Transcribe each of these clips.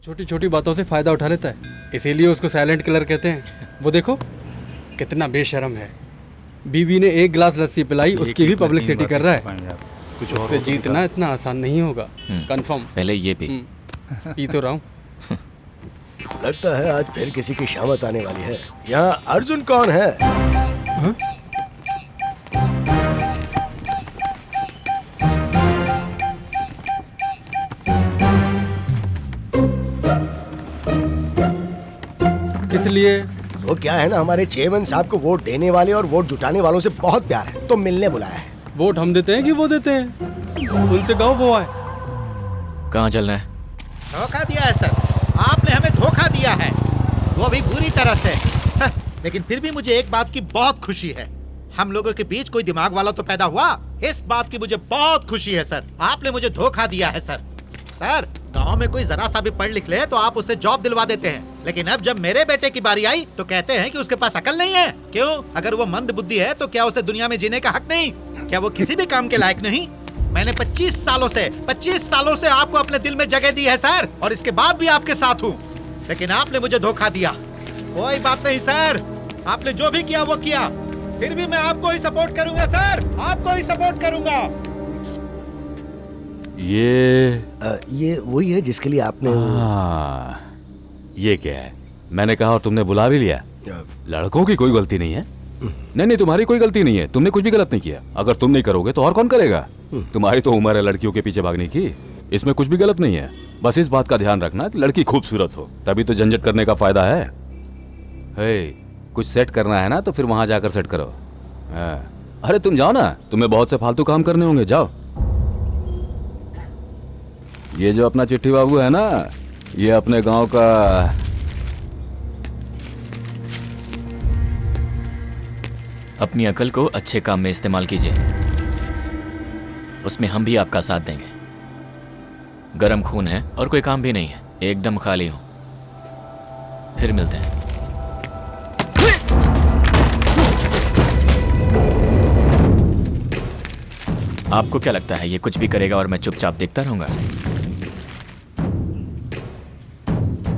छोटी छोटी बातों से फायदा उठा लेता है, इसीलिए उसको साइलेंट किलर कहते हैं। वो देखो कितना बेशर्म है, बीवी ने एक गिलास लस्सी पिलाई, उसकी भी पब्लिसिटी कर रहा है। कुछ उससे जीतना इतना आसान नहीं होगा, कंफर्म। पहले ये पी। पी तो रहा हूँ। लगता है आज फिर किसी की शामत आने वाली है। यहाँ अर्जुन कौन है? हाँ? किस लिए? वो क्या है ना, हमारे चेयरमैन साहब को वोट देने वाले और वोट जुटाने वालों से बहुत प्यार है, तो मिलने बुलाया है। वोट हम देते हैं कि वो देते हैं? उनसे कहो वो आए। कहाँ चलना है? धोखा दिया है सर, आपने हमें धोखा दिया है, वो भी बुरी तरह से। लेकिन फिर भी मुझे एक बात की बहुत खुशी है, हम लोगों के बीच कोई दिमाग वाला तो पैदा हुआ, इस बात की मुझे बहुत खुशी है सर। आपने मुझे धोखा दिया है सर। सर, गांव में कोई जरा सा भी पढ़ लिख ले तो आप उससे जॉब दिलवा देते हैं, लेकिन अब जब मेरे बेटे की बारी आई तो कहते हैं कि उसके पास अकल नहीं है। क्यों? अगर वो मंद बुद्धि है तो क्या उसे दुनिया में जीने का हक नहीं? क्या वो किसी भी काम के लायक नहीं? मैंने 25 सालों से आपको अपने दिल में जगह दी है सर, और इसके बाद भी आपके साथ हूँ, लेकिन आपने मुझे धोखा दिया। कोई बात नहीं सर, आपने जो भी किया वो किया, फिर भी मैं आपको ही सपोर्ट करूंगा सर, आपको ही सपोर्ट करूंगा। ये वही है जिसके लिए आपने। ये क्या है? मैंने कहा और तुमने बुला भी लिया। लड़कों की कोई गलती नहीं है। नहीं, तुम्हारी कोई गलती नहीं है, तुमने कुछ भी गलत नहीं किया। अगर तुम नहीं करोगे तो और कौन करेगा? तुम्हारी तो उम्र है लड़कियों के पीछे भागने की, इसमें कुछ भी गलत नहीं है। बस इस बात का ध्यान रखना कि लड़की खूबसूरत हो, तभी तो झंझट करने का फायदा है। कुछ सेट करना है ना तो फिर वहां जाकर सेट करो। अरे तुम जाओ ना, तुम्हें बहुत से फालतू काम करने होंगे, जाओ। ये जो अपना चिट्ठी बाबू है ना, ये अपने गांव का अपनी अकल को अच्छे काम में इस्तेमाल कीजिए, उसमें हम भी आपका साथ देंगे। गरम खून है और कोई काम भी नहीं है, एकदम खाली हूं। फिर मिलते हैं। आपको क्या लगता है ये कुछ भी करेगा और मैं चुपचाप देखता रहूंगा?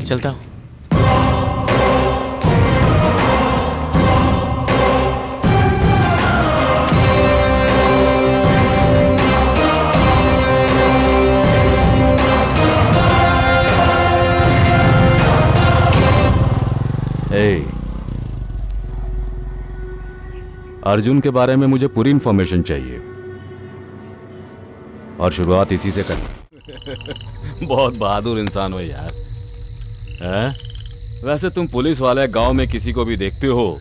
चलता हूं। अर्जुन के बारे में मुझे पूरी इंफॉर्मेशन चाहिए और शुरुआत इसी से करना। बहुत बहादुर इंसान हो यार। वैसे तुम पुलिस वाले गांव में किसी को भी देखते हो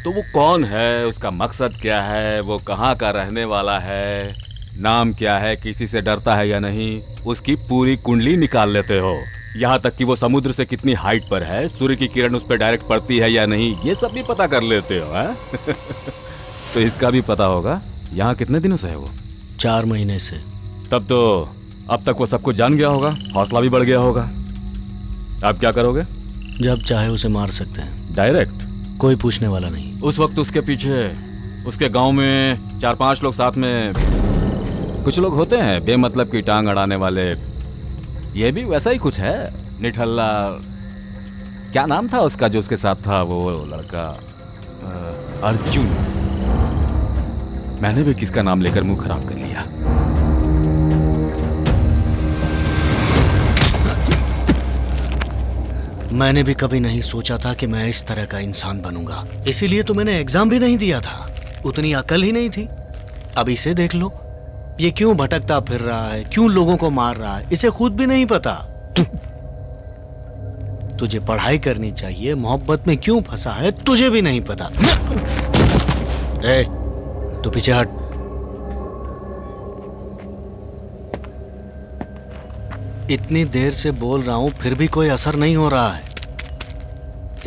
तो वो कौन है, उसका मकसद क्या है, वो कहाँ का रहने वाला है, नाम क्या है, किसी से डरता है या नहीं, उसकी पूरी कुंडली निकाल लेते हो। यहाँ तक कि वो समुद्र से कितनी हाइट पर है, सूर्य की किरण उस पर डायरेक्ट पड़ती है या नहीं, ये सब भी पता कर लेते हो। तो इसका भी पता होगा। यहाँ कितने दिनों से है वो? 4 महीने से। तब तो अब तक वो सब कुछ जान गया होगा, हौसला भी बढ़ गया होगा। अब क्या करोगे? जब चाहे उसे मार सकते हैं, डायरेक्ट, कोई पूछने वाला नहीं। उस वक्त उसके पीछे उसके गांव में 4-5 लोग साथ में, कुछ लोग होते हैं बेमतलब की टांग अड़ाने वाले, ये भी वैसा ही कुछ है। निठल्ला, क्या नाम था उसका जो उसके साथ था वो लड़का? अर्जुन। मैंने भी किसका नाम लेकर मुंह खराब कर लिया। मैंने भी कभी नहीं सोचा था कि मैं इस तरह का इंसान बनूंगा, इसीलिए तो मैंने एग्जाम भी नहीं दिया था, उतनी अकल ही नहीं थी। अब इसे देख लो, ये क्यों भटकता फिर रहा है, क्यों लोगों को मार रहा है, इसे खुद भी नहीं पता। तुझे पढ़ाई करनी चाहिए, मोहब्बत में क्यों फंसा है तुझे भी नहीं पता। ए, तू पीछे हट। इतनी देर से बोल रहा हूं फिर भी कोई असर नहीं हो रहा है।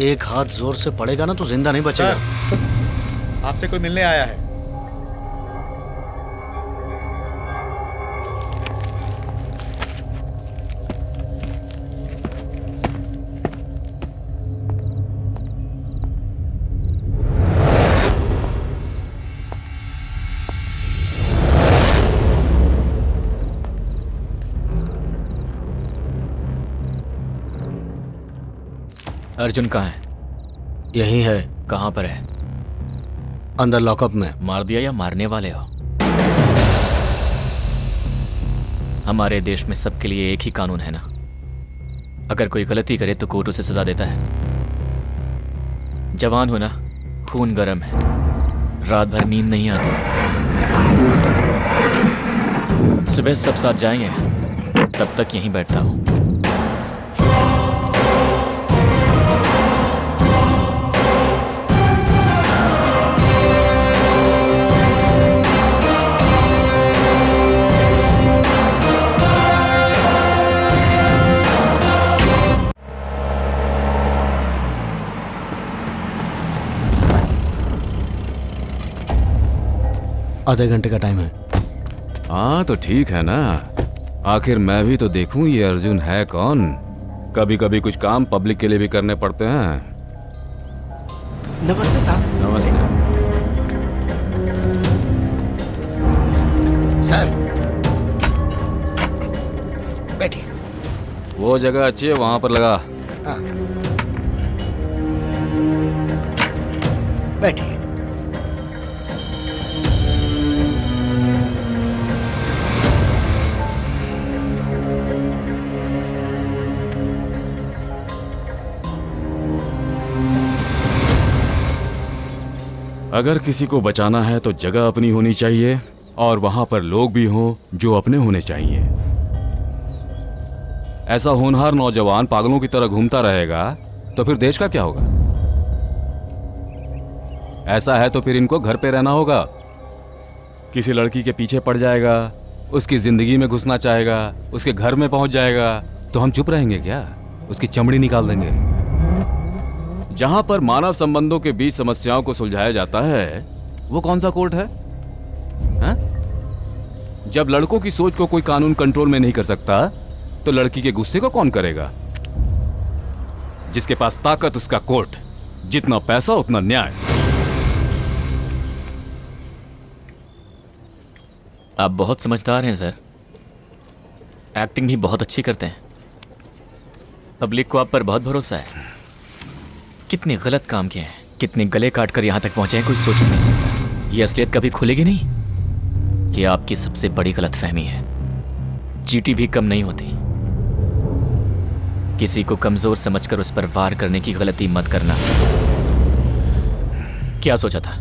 एक हाथ जोर से पड़ेगा ना तो जिंदा नहीं बचेगा। आपसे कोई मिलने आया है। अर्जुन कहाँ है? यही है, कहाँ पर है? अंदर लॉकअप में। मार दिया या मारने वाले हो? हमारे देश में सबके लिए एक ही कानून है ना। अगर कोई गलती करे तो कोर्ट उसे सजा देता है। जवान हो ना, खून गर्म है, रात भर नींद नहीं आती। सुबह सब साथ जाएंगे, तब तक यहीं बैठता हूं। आधे घंटे का टाइम है। हाँ तो ठीक है ना, आखिर मैं भी तो देखूं ये अर्जुन है कौन। कभी कभी कुछ काम पब्लिक के लिए भी करने पड़ते हैं। नमस्ते साहब। नमस्ते। सर बैठिए। वो जगह अच्छी है, वहां पर लगा। हाँ बैठिए। अगर किसी को बचाना है तो जगह अपनी होनी चाहिए और वहां पर लोग भी हों जो अपने होने चाहिए। ऐसा होनहार नौजवान पागलों की तरह घूमता रहेगा तो फिर देश का क्या होगा? ऐसा है तो फिर इनको घर पे रहना होगा। किसी लड़की के पीछे पड़ जाएगा, उसकी जिंदगी में घुसना चाहेगा, उसके घर में पहुंच जाएगा तो हम चुप रहेंगे क्या? उसकी चमड़ी निकाल देंगे। जहां पर मानव संबंधों के बीच समस्याओं को सुलझाया जाता है वो कौन सा कोर्ट है? हा? जब लड़कों की सोच को कोई कानून कंट्रोल में नहीं कर सकता तो लड़की के गुस्से को कौन करेगा? जिसके पास ताकत उसका कोर्ट, जितना पैसा उतना न्याय। आप बहुत समझदार हैं सर, एक्टिंग भी बहुत अच्छी करते हैं। पब्लिक को आप पर बहुत भरोसा है। कितने गलत काम किए हैं, कितने गले काट कर यहां तक पहुंचे हैं, कोई सोच भी नहीं सकता। ये असलियत कभी खुलेगी नहीं। ये आपकी सबसे बड़ी गलतफहमी है। चींटी भी कम नहीं होती। किसी को कमजोर समझकर उस पर वार करने की गलती मत करना। क्या सोचा था,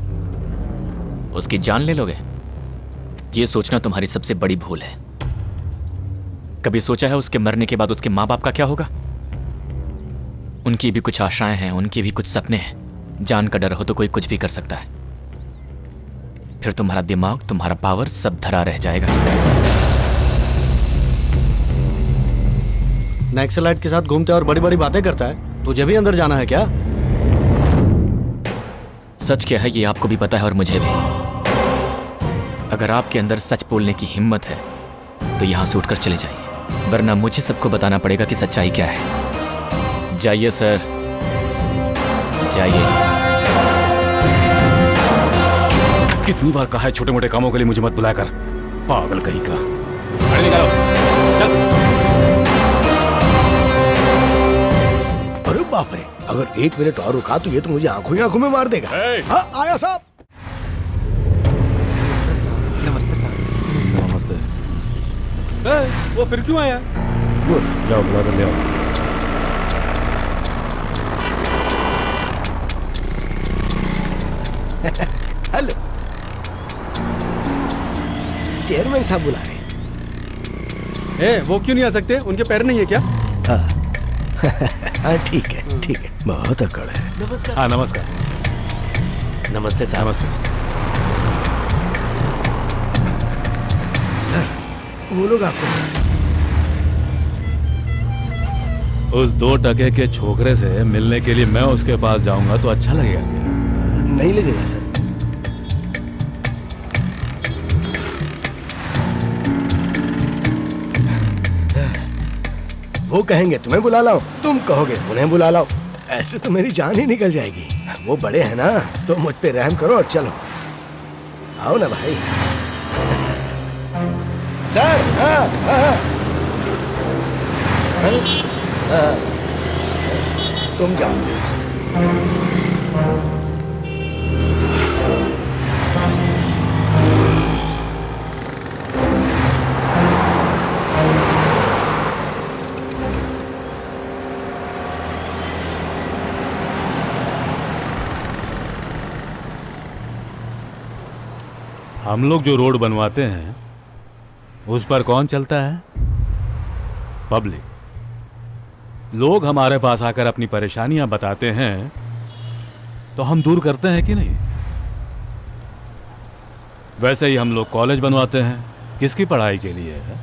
उसकी जान ले लोगे? यह सोचना तुम्हारी सबसे बड़ी भूल है। कभी सोचा है उसके मरने के बाद उसके माँ बाप का क्या होगा? उनकी भी कुछ आशाएं हैं, उनके भी कुछ सपने हैं। जान का डर हो तो कोई कुछ भी कर सकता है। फिर तुम्हारा दिमाग, तुम्हारा पावर सब धरा रह जाएगा। नक्सलाइट के साथ घूमता है और बड़ी बड़ी बातें करता है। तुझे भी अंदर जाना है क्या? सच क्या है ये आपको भी पता है और मुझे भी। अगर आपके अंदर सच बोलने की हिम्मत है तो यहां से उठकर चले जाइए, वरना मुझे सबको बताना पड़ेगा कि सच्चाई क्या है। जाइए सर, जाइए। कितनी बार कहा है छोटे मोटे कामों के लिए मुझे मत बुलाया कर, पागल कहीं का। गाड़ी निकालो, चल। अरे बाप रे, अगर 1 मिनट और रुका तो ये तो मुझे आंखों ही आंखों में मार देगा। हाँ आया साहब। नमस्ते साहब। नमस्ते। वो फिर क्यों आया? जाओ बुला कर ले आओ। हेलो, चेयरमैन साहब बुला रहे हैं। वो क्यों नहीं आ सकते? उनके पैर नहीं है क्या? हाँ ठीक है, बहुत अकड़ है। नमस्कार। हाँ नमस्कार। नमस्ते साहब। नमस्ते। सर वो लोग आपको उस 2 टके के छोकरे से मिलने के लिए मैं उसके पास जाऊंगा तो अच्छा लगेगा क्या? नहीं लगेगा सर। वो कहेंगे तुम्हें बुला लाओ, तुम कहोगे उन्हें बुला लाओ। ऐसे तो मेरी जान ही निकल जाएगी। वो बड़े हैं ना, तो मुझ पे रहम करो और चलो। आओ ना भाई। सर हाँ, हाँ, हाँ। तुम जाओ। हम लोग जो रोड बनवाते हैं उस पर कौन चलता है? पब्लिक। लोग हमारे पास आकर अपनी परेशानियां बताते हैं तो हम दूर करते हैं कि नहीं? वैसे ही हम लोग कॉलेज बनवाते हैं, किसकी पढ़ाई के लिए है?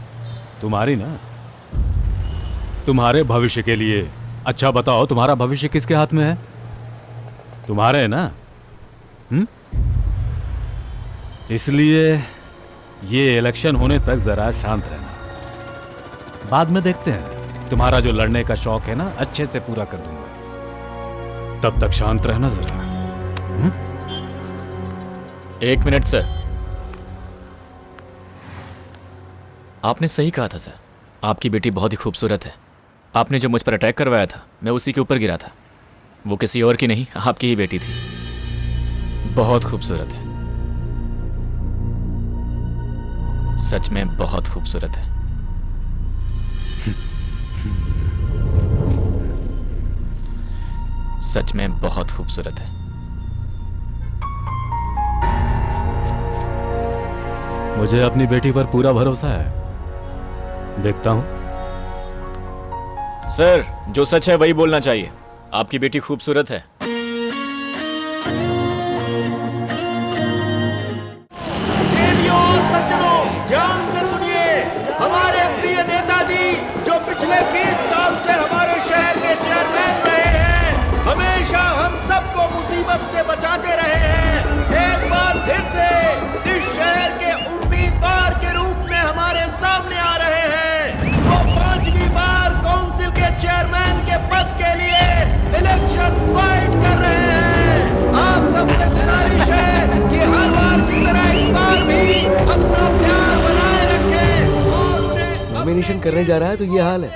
तुम्हारी ना, तुम्हारे भविष्य के लिए। अच्छा बताओ, तुम्हारा भविष्य किसके हाथ में है? तुम्हारे है ना? इसलिए ये इलेक्शन होने तक जरा शांत रहना, बाद में देखते हैं। तुम्हारा जो लड़ने का शौक है ना, अच्छे से पूरा कर दूंगा, तब तक शांत रहना जरा। 1 मिनट सर, आपने सही कहा था सर। आपकी बेटी बहुत ही खूबसूरत है। आपने जो मुझ पर अटैक करवाया था, मैं उसी के ऊपर गिरा था। वो किसी और की नहीं, आपकी ही बेटी थी। बहुत खूबसूरत है, सच में बहुत खूबसूरत है। सच में बहुत खूबसूरत है। मुझे अपनी बेटी पर पूरा भरोसा है, देखता हूं। सर, जो सच है वही बोलना चाहिए। आपकी बेटी खूबसूरत है। सज्जनों, ध्यान से सुनिए। हमारे प्रिय नेताजी जो पिछले 20 साल से हमारे शहर के चेयरमैन रहे हैं, हमेशा हम सबको मुसीबत से बचाते रहे हैं, एक बार फिर से इस शहर के उम्मीदवार के रूप में हमारे सामने आ रहे हैं। वो 5वीं बार काउंसिल के चेयरमैन के पद के लिए इलेक्शन फाइट कर रहे हैं। आप सबसे गुजारिश है कि हर बार की तरह इस बार भी अपना प्यार बनाए रखें। नॉमिनेशन करने जा रहा है तो ये हाल है,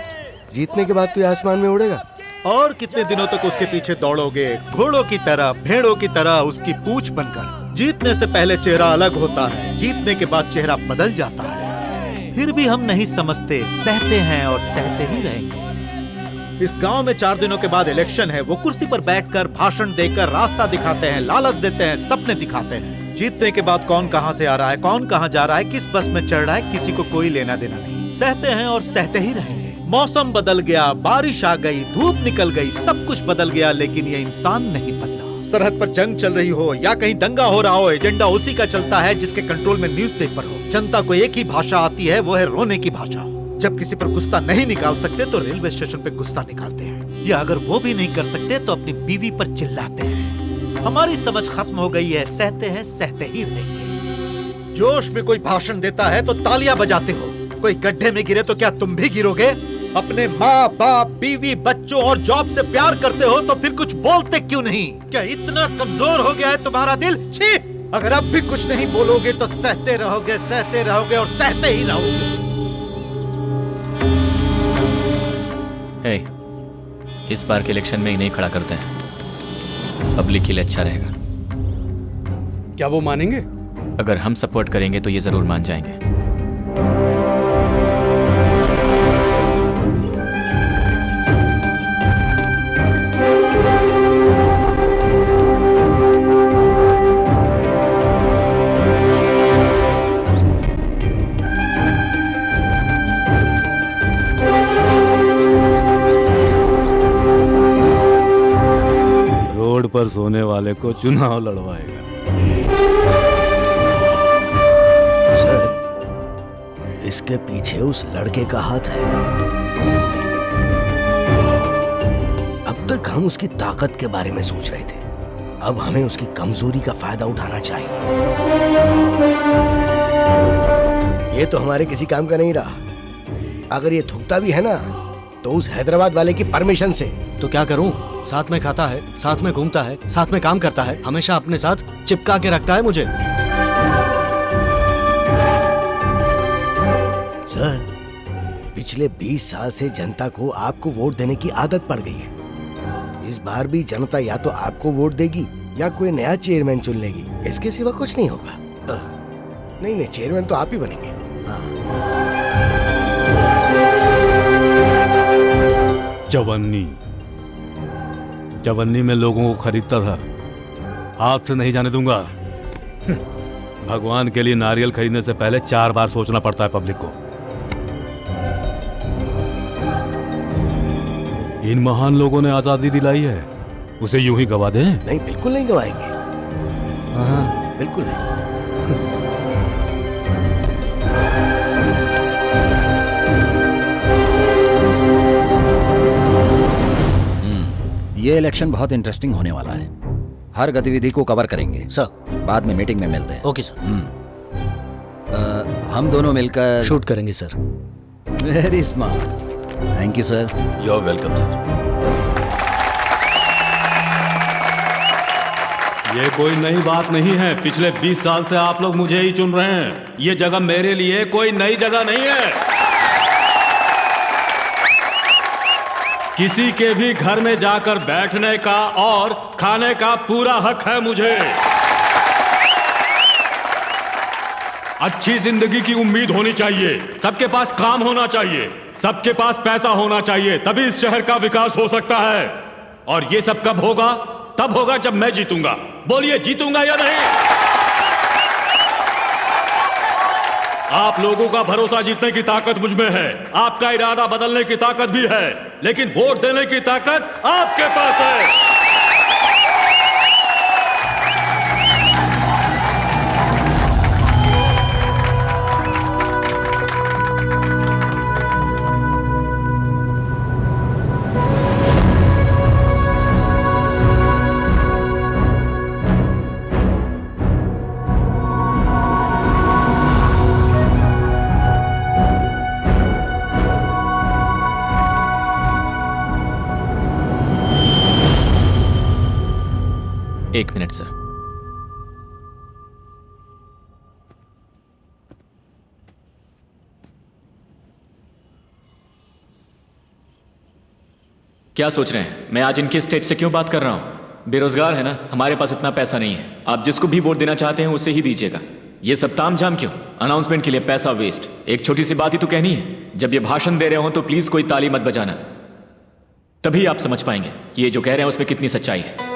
जीतने के बाद तो ये आसमान में उड़ेगा। और कितने दिनों तक उसके पीछे दौड़ोगे, घोड़ों की तरह, भेड़ों की तरह उसकी पूंछ बनकर? जीतने से पहले चेहरा अलग होता है, जीतने के बाद चेहरा बदल जाता है। फिर भी हम नहीं समझते, सहते हैं और सहते ही रहेंगे। इस गांव में 4 दिनों के बाद इलेक्शन है। वो कुर्सी पर बैठकर भाषण देकर रास्ता दिखाते हैं, लालच देते हैं, सपने दिखाते हैं। जीतने के बाद कौन कहां से आ रहा है, कौन कहां जा रहा है, किस बस में चढ़ रहा है, किसी को कोई लेना देना नहीं। सहते हैं और सहते ही रहेंगे। मौसम बदल गया, बारिश आ गई, धूप निकल गई, सब कुछ बदल गया, लेकिन ये इंसान नहीं बदला। सरहद पर जंग चल रही हो या कहीं दंगा हो रहा हो, एजेंडा उसी का चलता है जिसके कंट्रोल में न्यूज़पेपर हो। जनता को एक ही भाषा आती है, वो है रोने की भाषा। जब किसी पर गुस्सा नहीं निकाल सकते तो रेलवे स्टेशन पे गुस्सा निकालते हैं, या अगर वो भी नहीं कर सकते तो अपनी बीवी पर चिल्लाते हैं। हमारी समझ खत्म हो गई है, सहते हैं, सहते ही रहेंगे। जोश में कोई भाषण देता है तो तालियां बजाते हो, कोई गड्ढे में गिरे तो क्या तुम भी गिरोगे? अपने माँ बाप, बीवी, बच्चों और जॉब से प्यार करते हो तो फिर कुछ बोलते क्यों नहीं? क्या इतना कमजोर हो गया है तुम्हारा दिल? छी! अगर अब भी कुछ नहीं बोलोगे तो सहते रहोगे और सहते ही रहोगे। हे, इस बार के इलेक्शन में ही नहीं खड़ा करते हैं, पब्लिक के लिए अच्छा रहेगा। क्या वो मानेंगे? अगर हम सपोर्ट करेंगे तो ये जरूर मान जाएंगे। रोड पर सोने वाले को चुनाव लड़वाएगा। सर, इसके पीछे उस लड़के का हाथ है। अब तक हम उसकी ताकत के बारे में सोच रहे थे, अब हमें उसकी कमजोरी का फायदा उठाना चाहिए। ये तो हमारे किसी काम का नहीं रहा। अगर ये थूकता भी है ना तो उस हैदराबाद वाले की परमिशन से। तो क्या करूं? साथ में खाता है, साथ में घूमता है, साथ में काम करता है, हमेशा अपने साथ चिपका के रखता है मुझे। सर, पिछले 20 साल से जनता को आपको वोट देने की आदत पड़ गई है। इस बार भी जनता या तो आपको वोट देगी या कोई नया चेयरमैन चुन लेगी। इसके सिवा कुछ नहीं होगा। नहीं नहीं, चेयरमैन तो आप ही बनेंगे। चवन्नी में लोगों को खरीदता था, हाथ से नहीं जाने दूंगा। भगवान के लिए नारियल खरीदने से पहले 4 बार सोचना पड़ता है पब्लिक को। इन महान लोगों ने आजादी दिलाई है, उसे यूं ही गवा दें? नहीं, बिल्कुल नहीं गवाएंगे। हाँ, बिल्कुल नहीं। ये इलेक्शन बहुत इंटरेस्टिंग होने वाला है। हर गतिविधि को कवर करेंगे सर। बाद में मीटिंग में मिलते हैं। Okay sir. हम दोनों मिलकर शूट करेंगे sir. Very smart. Thank you sir. You are welcome sir. ये कोई नई बात नहीं है। पिछले 20 साल से आप लोग मुझे ही चुन रहे हैं। ये जगह मेरे लिए कोई नई जगह नहीं है। किसी के भी घर में जाकर बैठने का और खाने का पूरा हक है मुझे। अच्छी जिंदगी की उम्मीद होनी चाहिए, सबके पास काम होना चाहिए, सबके पास पैसा होना चाहिए, तभी इस शहर का विकास हो सकता है। और ये सब कब होगा? तब होगा जब मैं जीतूंगा। बोलिए, जीतूंगा या नहीं? आप लोगों का भरोसा जीतने की ताकत मुझ में है, आपका इरादा बदलने की ताकत भी है, लेकिन वोट देने की ताकत आपके पास है। एक मिनट सर। क्या सोच रहे हैं मैं आज इनके स्टेज से क्यों बात कर रहा हूं? बेरोजगार है ना, हमारे पास इतना पैसा नहीं है। आप जिसको भी वोट देना चाहते हैं उसे ही दीजिएगा। ये सब तामझाम क्यों? अनाउंसमेंट के लिए पैसा वेस्ट। एक छोटी सी बात ही तो कहनी है। जब ये भाषण दे रहे हो तो प्लीज कोई ताली मत बजाना, तभी आप समझ पाएंगे कि ये जो कह रहे हैं उसमें कितनी सच्चाई है।